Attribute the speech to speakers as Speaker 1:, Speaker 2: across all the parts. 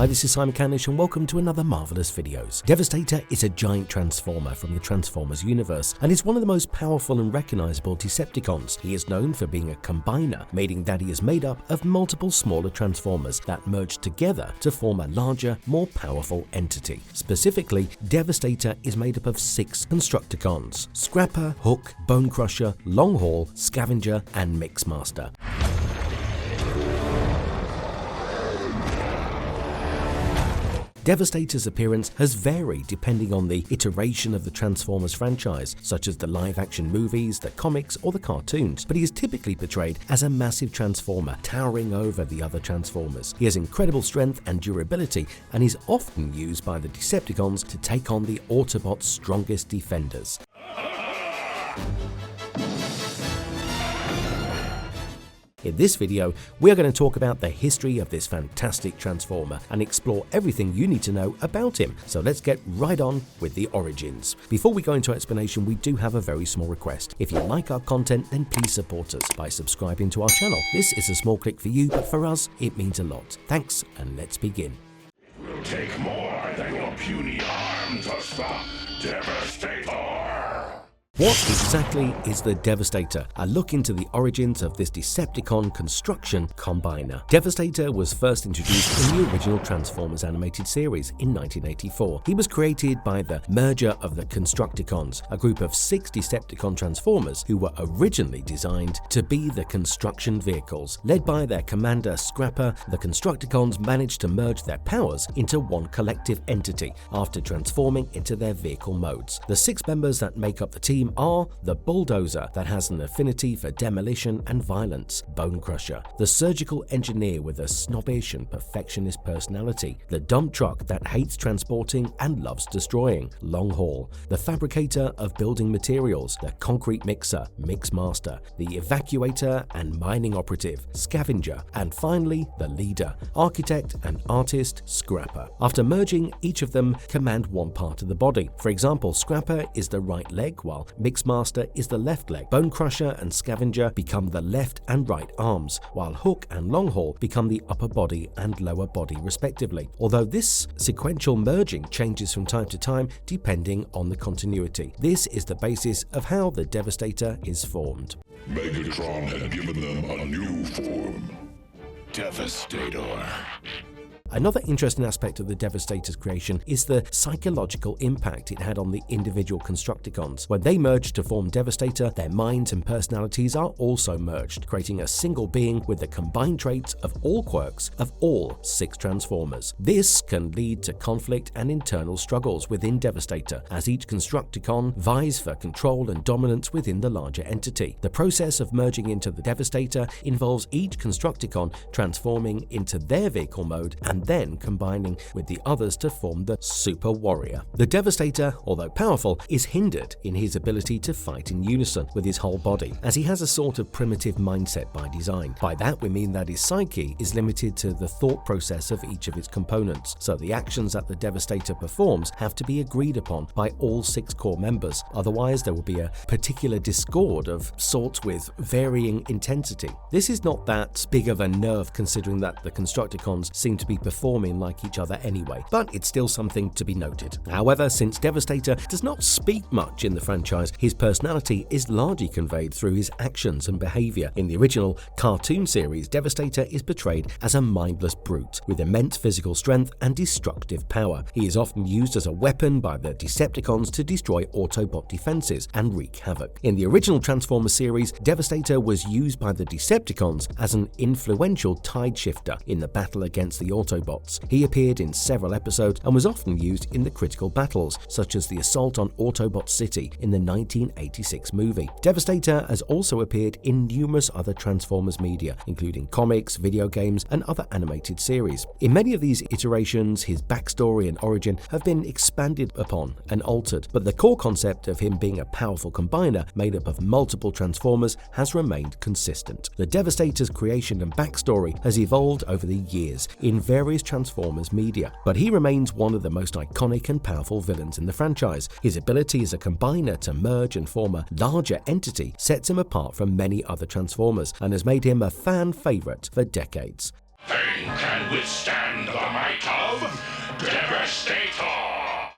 Speaker 1: Hi, this is Simon Canish and welcome to another Marvelous Videos. Devastator is a giant transformer from the Transformers universe and is one of the most powerful and recognizable Decepticons. He is known for being a combiner, meaning that he is made up of multiple smaller Transformers that merge together to form a larger, more powerful entity. Specifically, Devastator is made up of 6 Constructicons: Scrapper, Hook, Bone Crusher, Long Haul, Scavenger, and Mixmaster. Devastator's appearance has varied depending on the iteration of the Transformers franchise, such as the live-action movies, the comics, or the cartoons, but he is typically portrayed as a massive Transformer towering over the other Transformers. He has incredible strength and durability, and is often used by the Decepticons to take on the Autobots' strongest defenders. In this video, we are going to talk about the history of this fantastic Transformer and explore everything you need to know about him. So let's get right on with the origins. Before we go into explanation, we do have a very small request. If you like our content, then please support us by subscribing to our channel. This is a small click for you, but for us, it means a lot. Thanks, and let's begin.
Speaker 2: It will take more than your puny arm to stop Devastator.
Speaker 1: What exactly is the Devastator? A look into the origins of this Decepticon construction combiner. Devastator was first introduced in the original Transformers animated series in 1984. He was created by the merger of the Constructicons, a group of 6 Decepticon Transformers who were originally designed to be the construction vehicles. Led by their commander Scrapper, the Constructicons managed to merge their powers into one collective entity after transforming into their vehicle modes. The 6 members that make up the team are the Bulldozer, that has an affinity for demolition and violence; Bone Crusher, the surgical engineer with a snobbish and perfectionist personality; the dump truck that hates transporting and loves destroying; Long Haul, the fabricator of building materials; the concrete mixer, Mixmaster; the evacuator and mining operative, Scavenger; and finally the leader, architect and artist, Scrapper. After merging, each of them command one part of the body. For example, Scrapper is the right leg, while Mixmaster is the left leg. Bone Crusher and Scavenger become the left and right arms, while Hook and Long Haul become the upper body and lower body respectively. Although this sequential merging changes from time to time depending on the continuity. This is the basis of how the Devastator is formed.
Speaker 2: Megatron had given them a new form, Devastator.
Speaker 1: Another interesting aspect of the Devastator's creation is the psychological impact it had on the individual Constructicons. When they merged to form Devastator, their minds and personalities are also merged, creating a single being with the combined traits of all quirks of all 6 Transformers. This can lead to conflict and internal struggles within Devastator, as each Constructicon vies for control and dominance within the larger entity. The process of merging into the Devastator involves each Constructicon transforming into their vehicle mode and then combining with the others to form the Super Warrior. The Devastator, although powerful, is hindered in his ability to fight in unison with his whole body, as he has a sort of primitive mindset by design. By that we mean that his psyche is limited to the thought process of each of its components, so the actions that the Devastator performs have to be agreed upon by all 6 core members, otherwise there will be a particular discord of sorts with varying intensity. This is not that big of a nerve considering that the Constructicons seem to be performing like each other anyway, but it's still something to be noted. However, since Devastator does not speak much in the franchise, his personality is largely conveyed through his actions and behavior. In the original cartoon series, Devastator is portrayed as a mindless brute with immense physical strength and destructive power. He is often used as a weapon by the Decepticons to destroy Autobot defenses and wreak havoc. In the original Transformers series, Devastator was used by the Decepticons as an influential tide shifter in the battle against the Autobots. He appeared in several episodes and was often used in the critical battles, such as the assault on Autobot City in the 1986 movie. Devastator has also appeared in numerous other Transformers media, including comics, video games, and other animated series. In many of these iterations, his backstory and origin have been expanded upon and altered, but the core concept of him being a powerful combiner made up of multiple Transformers has remained consistent. The Devastator's creation and backstory has evolved over the years in various Transformers media, but he remains one of the most iconic and powerful villains in the franchise. His ability as a combiner to merge and form a larger entity sets him apart from many other Transformers and has made him a fan favorite for decades.
Speaker 2: Thing can withstand the might of of Devastator!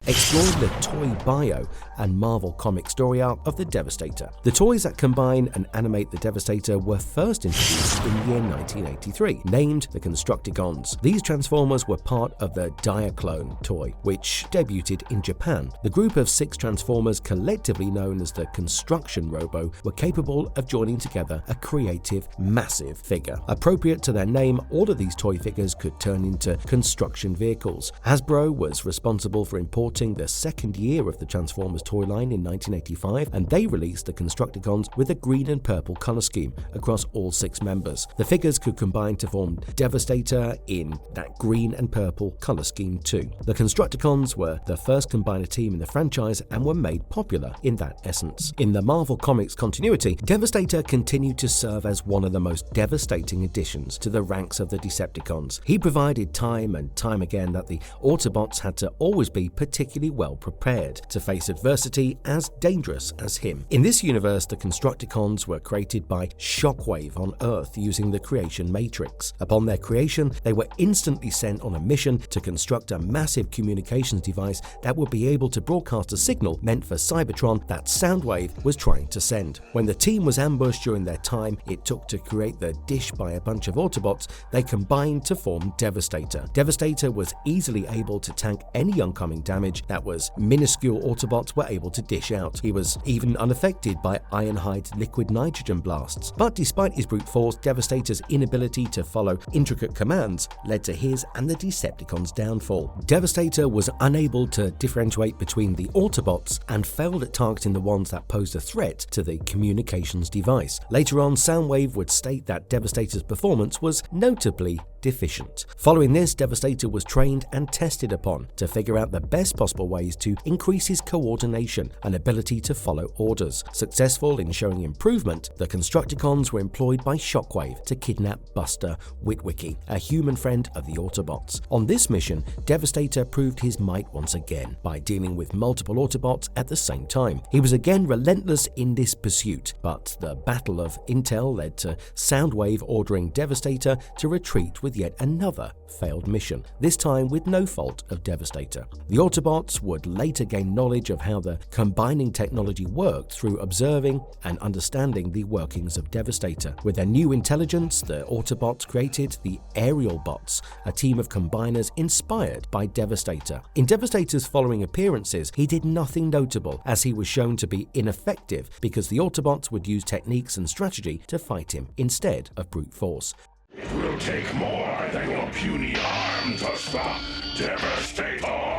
Speaker 1: Exploring the Toy Bio and Marvel comic story arc of the Devastator. The toys that combine and animate the Devastator were first introduced in the year 1983, named the Constructicons. These Transformers were part of the Diaclone toy, which debuted in Japan. The group of 6 Transformers, collectively known as the Construction Robo, were capable of joining together a creative, massive figure. Appropriate to their name, all of these toy figures could turn into construction vehicles. Hasbro was responsible for importing the second year of the Transformers toy line in 1985, and they released the Constructicons with a green and purple color scheme across all 6 members. The figures could combine to form Devastator in that green and purple color scheme too. The Constructicons were the first combiner team in the franchise and were made popular in that essence. In the Marvel Comics continuity, Devastator continued to serve as one of the most devastating additions to the ranks of the Decepticons. He provided time and time again that the Autobots had to always be particularly well prepared to face adversity as dangerous as him. In this universe, the Constructicons were created by Shockwave on Earth using the creation matrix. Upon their creation, they were instantly sent on a mission to construct a massive communications device that would be able to broadcast a signal meant for Cybertron that Soundwave was trying to send. When the team was ambushed during their time it took to create the dish by a bunch of Autobots, they combined to form Devastator. Devastator was easily able to tank any oncoming damage that was minuscule Autobots were able to dish out. He was even unaffected by Ironhide's liquid nitrogen blasts. But despite his brute force, Devastator's inability to follow intricate commands led to his and the Decepticons' downfall. Devastator was unable to differentiate between the Autobots and failed at targeting the ones that posed a threat to the communications device. Later on, Soundwave would state that Devastator's performance was notably deficient. Following this, Devastator was trained and tested upon to figure out the best possible ways to increase his coordination and ability to follow orders. Successful in showing improvement, the Constructicons were employed by Shockwave to kidnap Buster Witwicky, a human friend of the Autobots. On this mission, Devastator proved his might once again by dealing with multiple Autobots at the same time. He was again relentless in this pursuit, but the Battle of Intel led to Soundwave ordering Devastator to retreat with yet another failed mission, this time with no fault of Devastator. The Autobots would later gain knowledge of how the combining technology worked through observing and understanding the workings of Devastator. With their new intelligence, the Autobots created the Aerial Bots, a team of combiners inspired by Devastator. In Devastator's following appearances, he did nothing notable, as he was shown to be ineffective because the Autobots would use techniques and strategy to fight him instead of brute force.
Speaker 2: It will take more than your puny arm to stop Devastator!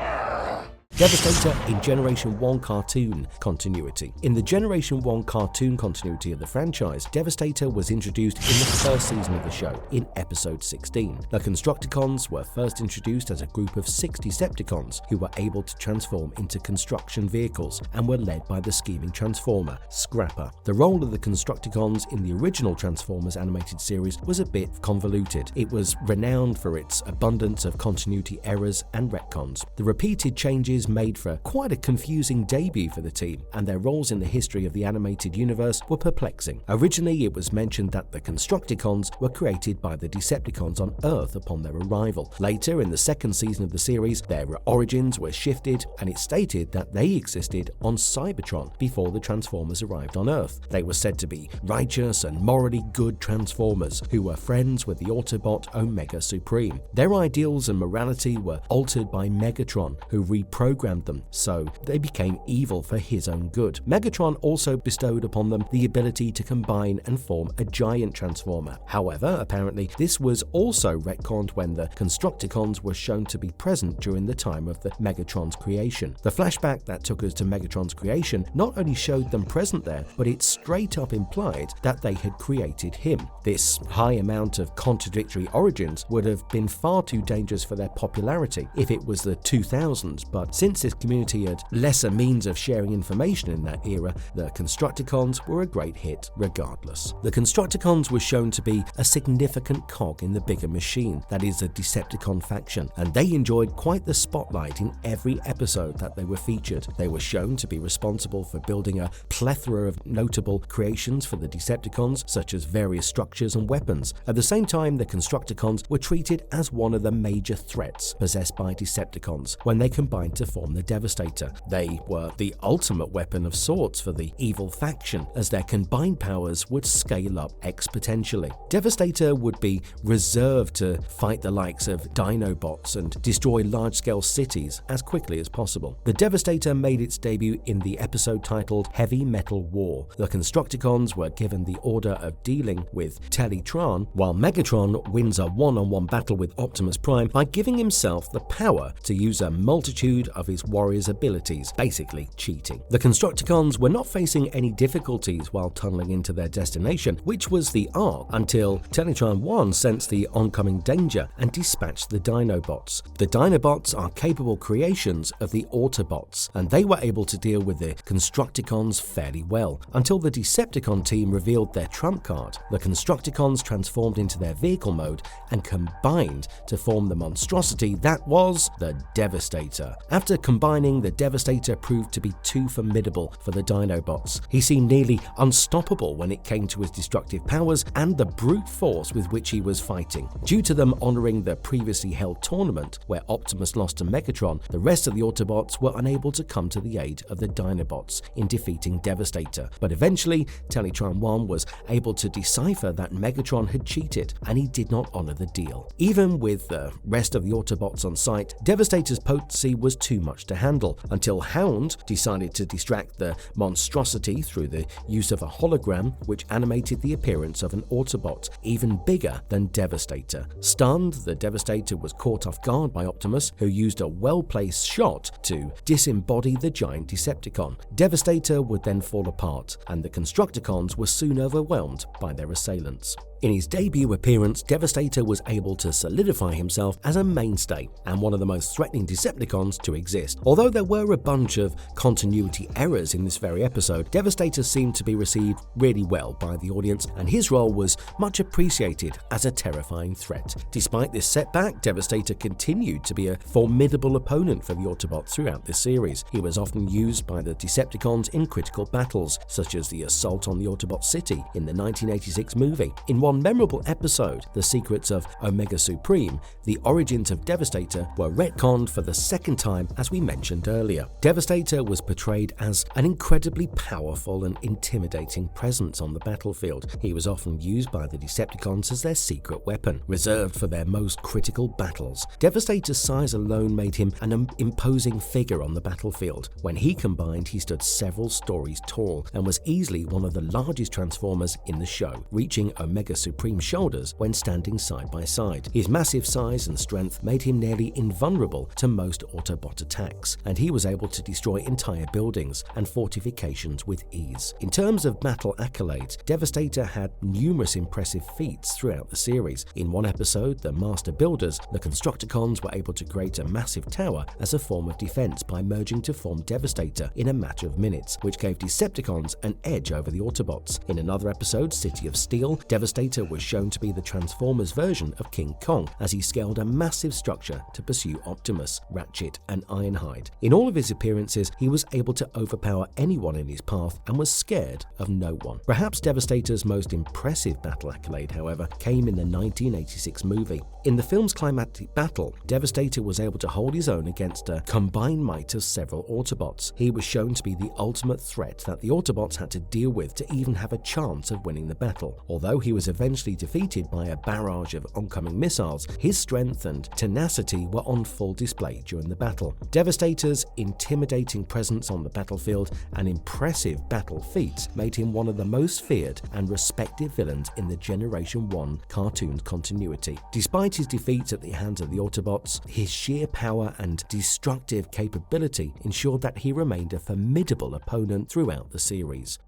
Speaker 1: Devastator in Generation 1 cartoon continuity. In the Generation 1 cartoon continuity of the franchise, Devastator was introduced in the first season of the show, in episode 16. The Constructicons were first introduced as a group of 6 Decepticons who were able to transform into construction vehicles and were led by the scheming Transformer, Scrapper. The role of the Constructicons in the original Transformers animated series was a bit convoluted. It was renowned for its abundance of continuity errors and retcons. The repeated changes made for quite a confusing debut for the team, and their roles in the history of the animated universe were perplexing. Originally, it was mentioned that the Constructicons were created by the Decepticons on Earth upon their arrival. Later, in the second season of the series, their origins were shifted, and it stated that they existed on Cybertron before the Transformers arrived on Earth. They were said to be righteous and morally good Transformers who were friends with the Autobot Omega Supreme. Their ideals and morality were altered by Megatron, who reprogrammed them, so they became evil for his own good. Megatron also bestowed upon them the ability to combine and form a giant Transformer. However, apparently this was also retconned when the Constructicons were shown to be present during the time of the Megatron's creation. The flashback that took us to Megatron's creation not only showed them present there, but it straight up implied that they had created him. This high amount of contradictory origins would have been far too dangerous for their popularity if it was the 2000s, but Since this community had lesser means of sharing information in that era, the Constructicons were a great hit regardless. The Constructicons were shown to be a significant cog in the bigger machine that is the Decepticon faction, and they enjoyed quite the spotlight in every episode that they were featured. They were shown to be responsible for building a plethora of notable creations for the Decepticons, such as various structures and weapons. At the same time, the Constructicons were treated as one of the major threats possessed by Decepticons when they combined to form the Devastator. They were the ultimate weapon of sorts for the evil faction, as their combined powers would scale up exponentially. Devastator would be reserved to fight the likes of Dinobots and destroy large-scale cities as quickly as possible. The Devastator made its debut in the episode titled Heavy Metal War. The Constructicons were given the order of dealing with Teletron, while Megatron wins a one-on-one battle with Optimus Prime by giving himself the power to use a multitude of his warrior's abilities, basically cheating. The Constructicons were not facing any difficulties while tunneling into their destination, which was the Ark, until Teletron 1 sensed the oncoming danger and dispatched the Dinobots. The Dinobots are capable creations of the Autobots, and they were able to deal with the Constructicons fairly well, until the Decepticon team revealed their trump card. The Constructicons transformed into their vehicle mode and combined to form the monstrosity that was the Devastator. After combining, the Devastator proved to be too formidable for the Dinobots. He seemed nearly unstoppable when it came to his destructive powers and the brute force with which he was fighting. Due to them honoring the previously held tournament where Optimus lost to Megatron, the rest of the Autobots were unable to come to the aid of the Dinobots in defeating Devastator. But eventually, Teletron 1 was able to decipher that Megatron had cheated, and he did not honor the deal. Even with the rest of the Autobots on site, Devastator's potency was too much to handle, until Hound decided to distract the monstrosity through the use of a hologram which animated the appearance of an Autobot even bigger than Devastator. Stunned, the Devastator was caught off guard by Optimus, who used a well-placed shot to disembody the giant Decepticon. Devastator would then fall apart, and the Constructicons were soon overwhelmed by their assailants. In his debut appearance, Devastator was able to solidify himself as a mainstay and one of the most threatening Decepticons to exist. Although there were a bunch of continuity errors in this very episode, Devastator seemed to be received really well by the audience, and his role was much appreciated as a terrifying threat. Despite this setback, Devastator continued to be a formidable opponent for the Autobots throughout this series. He was often used by the Decepticons in critical battles, such as the assault on the Autobot city in the 1986 movie. In one memorable episode, The Secrets of Omega Supreme, the origins of Devastator were retconned for the second time, as we mentioned earlier. Devastator was portrayed as an incredibly powerful and intimidating presence on the battlefield. He was often used by the Decepticons as their secret weapon, reserved for their most critical battles. Devastator's size alone made him an imposing figure on the battlefield. When he combined, he stood several stories tall and was easily one of the largest Transformers in the show, reaching Omega Supreme shoulders when standing side by side. His massive size and strength made him nearly invulnerable to most Autobot attacks, and he was able to destroy entire buildings and fortifications with ease. In terms of battle accolades, Devastator had numerous impressive feats throughout the series. In one episode, the Master Builders, the Constructicons were able to create a massive tower as a form of defense by merging to form Devastator in a matter of minutes, which gave Decepticons an edge over the Autobots. In another episode, City of Steel, Devastator was shown to be the Transformers version of King Kong as he scaled a massive structure to pursue Optimus, Ratchet, and Ironhide. In all of his appearances, he was able to overpower anyone in his path and was scared of no one. Perhaps Devastator's most impressive battle accolade, however, came in the 1986 movie. In the film's climactic battle, Devastator was able to hold his own against a combined might of several Autobots. He was shown to be the ultimate threat that the Autobots had to deal with to even have a chance of winning the battle. Although he was eventually defeated by a barrage of oncoming missiles, his strength and tenacity were on full display during the battle. Devastator's intimidating presence on the battlefield and impressive battle feats made him one of the most feared and respected villains in the Generation 1 cartoon continuity. Despite his defeats at the hands of the Autobots, his sheer power and destructive capability ensured that he remained a formidable opponent throughout the series.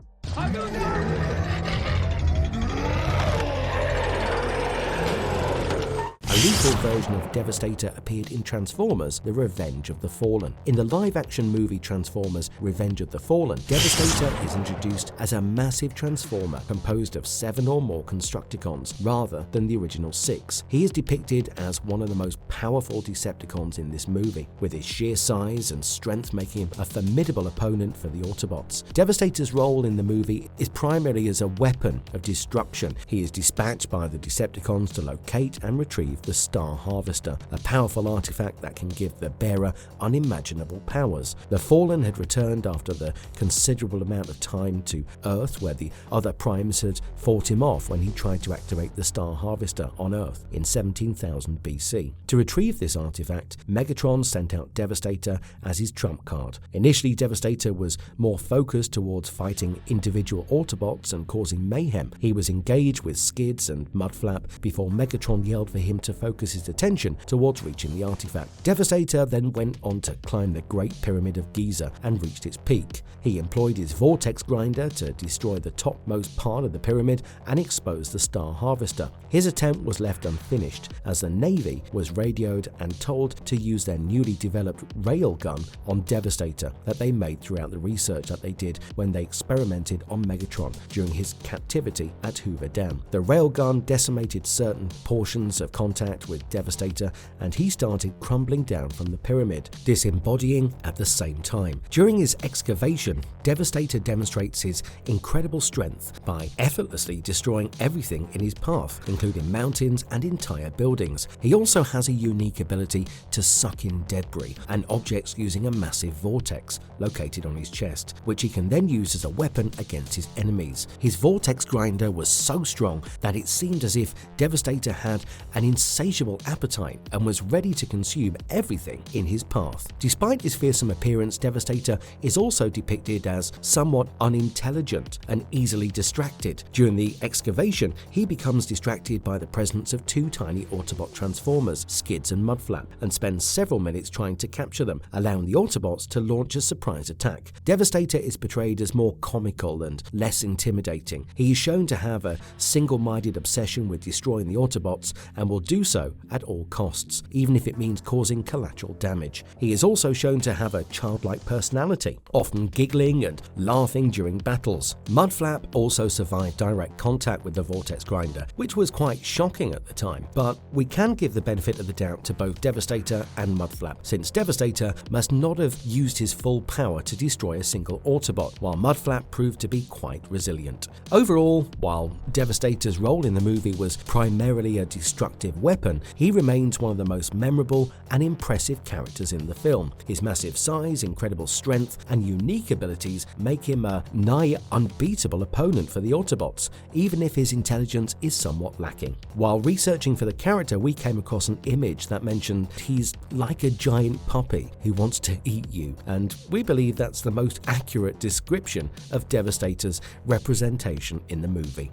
Speaker 1: lethal version of Devastator appeared in Transformers: The Revenge of the Fallen. In the live-action movie Transformers: Revenge of the Fallen, Devastator is introduced as a massive transformer composed of 7 or more Constructicons, rather than the original 6. He is depicted as one of the most powerful Decepticons in this movie, with his sheer size and strength making him a formidable opponent for the Autobots. Devastator's role in the movie is primarily as a weapon of destruction. He is dispatched by the Decepticons to locate and retrieve the Star Harvester, a powerful artifact that can give the bearer unimaginable powers. The Fallen had returned after the considerable amount of time to Earth, where the other primes had fought him off when he tried to activate the Star Harvester on Earth in 17,000 BC. To retrieve this artifact, Megatron sent out Devastator as his trump card. Initially, Devastator was more focused towards fighting individual Autobots and causing mayhem. He was engaged with Skids and Mudflap before Megatron yelled for him to focus his attention towards reaching the artifact. Devastator then went on to climb the Great Pyramid of Giza and reached its peak. He employed his vortex grinder to destroy the topmost part of the pyramid and expose the Star Harvester. His attempt was left unfinished as the Navy was radioed and told to use their newly developed railgun on Devastator that they made throughout the research that they did when they experimented on Megatron during his captivity at Hoover Dam. The railgun decimated certain portions of contact with Devastator, and he started crumbling down from the pyramid, disembodying at the same time. During his excavation, Devastator demonstrates his incredible strength by effortlessly destroying everything in his path, including mountains and entire buildings. He also has a unique ability to suck in debris and objects using a massive vortex located on his chest, which he can then use as a weapon against his enemies. His vortex grinder was so strong that it seemed as if Devastator had an insatiable appetite and was ready to consume everything in his path. Despite his fearsome appearance, Devastator is also depicted as somewhat unintelligent and easily distracted. During the excavation, he becomes distracted by the presence of 2 tiny Autobot Transformers, Skids and Mudflap, and spends several minutes trying to capture them, allowing the Autobots to launch a surprise attack. Devastator is portrayed as more comical and less intimidating. He is shown to have a single-minded obsession with destroying the Autobots and will do so at all costs, even if it means causing collateral damage. He is also shown to have a childlike personality, often giggling and laughing during battles. Mudflap also survived direct contact with the Vortex Grinder, which was quite shocking at the time, but we can give the benefit of the doubt to both Devastator and Mudflap, since Devastator must not have used his full power to destroy a single Autobot, while Mudflap proved to be quite resilient. Overall, while Devastator's role in the movie was primarily a destructive weapon, he remains one of the most memorable and impressive characters in the film. His massive size, incredible strength, and unique abilities make him a nigh unbeatable opponent for the Autobots, even if his intelligence is somewhat lacking. While researching for the character, we came across an image that mentioned he's like a giant puppy who wants to eat you, and we believe that's the most accurate description of Devastator's representation in the movie.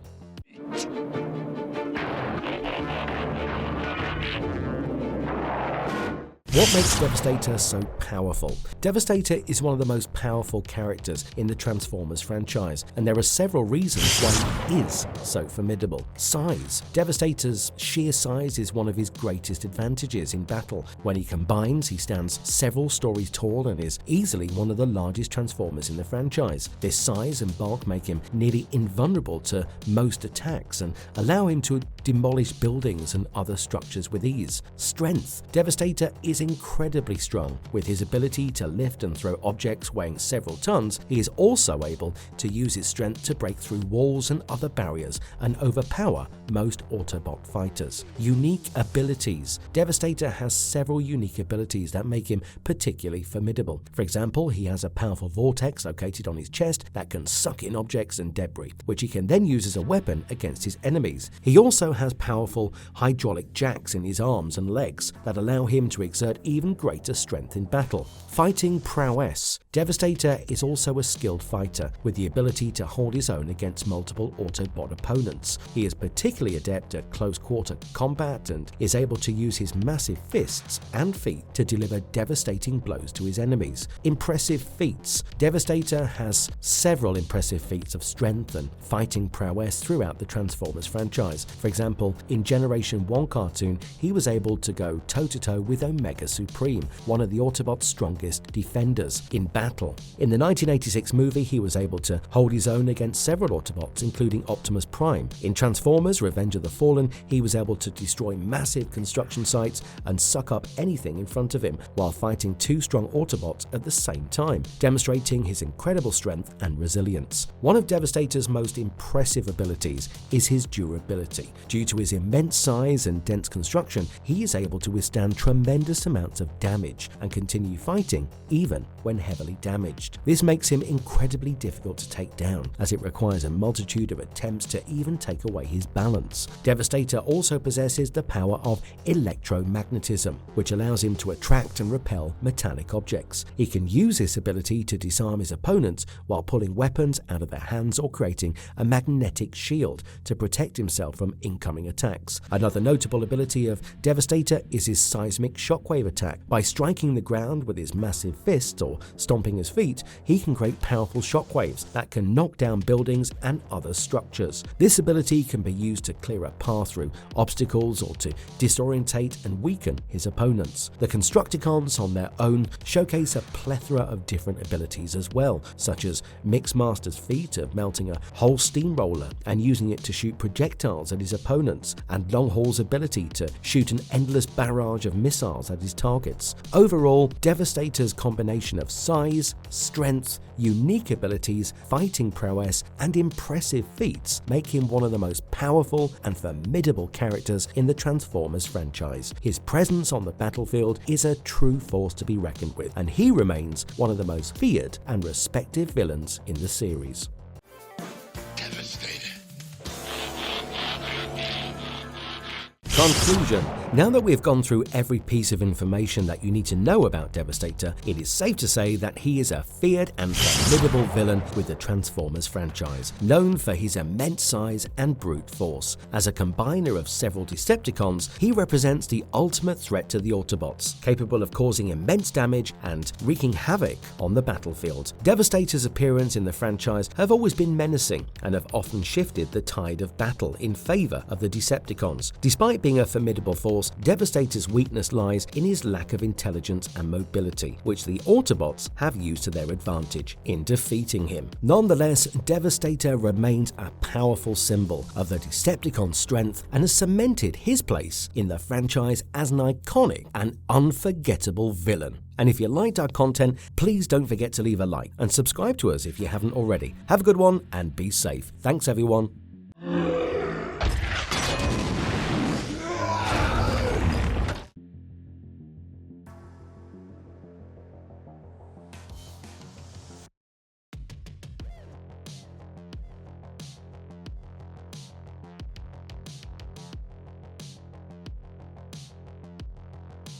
Speaker 1: What makes Devastator so powerful? Devastator is one of the most powerful characters in the Transformers franchise, and there are several reasons why he is so formidable. Size. Devastator's sheer size is one of his greatest advantages in battle. When he combines, he stands several stories tall and is easily one of the largest Transformers in the franchise. This size and bulk make him nearly invulnerable to most attacks and allow him to demolish buildings and other structures with ease. Strength. Devastator is incredibly strong. With his ability to lift and throw objects weighing several tons, he is also able to use his strength to break through walls and other barriers and overpower most Autobot fighters. Unique abilities. Devastator has several unique abilities that make him particularly formidable. For example, he has a powerful vortex located on his chest that can suck in objects and debris, which he can then use as a weapon against his enemies. He also has powerful hydraulic jacks in his arms and legs that allow him to exert exert even greater strength in battle. Fighting prowess. Devastator is also a skilled fighter with the ability to hold his own against multiple Autobot opponents. He is particularly adept at close-quarter combat and is able to use his massive fists and feet to deliver devastating blows to his enemies. Impressive feats. Devastator has several impressive feats of strength and fighting prowess throughout the Transformers franchise. For example, in Generation 1 cartoon, he was able to go toe-to-toe with Omega Supreme, one of the Autobots' strongest defenders, in battle. In the 1986 movie, he was able to hold his own against several Autobots, including Optimus Prime. In Transformers: Revenge of the Fallen, he was able to destroy massive construction sites and suck up anything in front of him while fighting two strong Autobots at the same time, demonstrating his incredible strength and resilience. One of Devastator's most impressive abilities is his durability. Due to his immense size and dense construction, he is able to withstand tremendous amounts of damage and continue fighting even when heavily damaged. This makes him incredibly difficult to take down, as it requires a multitude of attempts to even take away his balance. Devastator also possesses the power of electromagnetism, which allows him to attract and repel metallic objects. He can use this ability to disarm his opponents while pulling weapons out of their hands or creating a magnetic shield to protect himself from incoming attacks. Another notable ability of Devastator is his seismic shockwave attack. By striking the ground with his massive fists or stomping his feet, he can create powerful shockwaves that can knock down buildings and other structures. This ability can be used to clear a path through obstacles or to disorientate and weaken his opponents. The Constructicons on their own showcase a plethora of different abilities as well, such as Mixmaster's feat of melting a whole steamroller and using it to shoot projectiles at his opponents, and Longhaul's ability to shoot an endless barrage of missiles at his targets. Overall, Devastator's combination of size, strength, unique abilities, fighting prowess, and impressive feats make him one of the most powerful and formidable characters in the Transformers franchise. His presence on the battlefield is a true force to be reckoned with, and he remains one of the most feared and respected villains in the series. Conclusion. Now that we've gone through every piece of information that you need to know about Devastator, it is safe to say that he is a feared and formidable villain with the Transformers franchise, known for his immense size and brute force. As a combiner of several Decepticons, he represents the ultimate threat to the Autobots, capable of causing immense damage and wreaking havoc on the battlefield. Devastator's appearance in the franchise have always been menacing and have often shifted the tide of battle in favor of the Decepticons. Despite being a formidable force, Devastator's weakness lies in his lack of intelligence and mobility, which the Autobots have used to their advantage in defeating him. Nonetheless, Devastator remains a powerful symbol of the Decepticon strength and has cemented his place in the franchise as an iconic and unforgettable villain. And if you liked our content, please don't forget to leave a like and subscribe to us if you haven't already. Have a good one and be safe. Thanks everyone.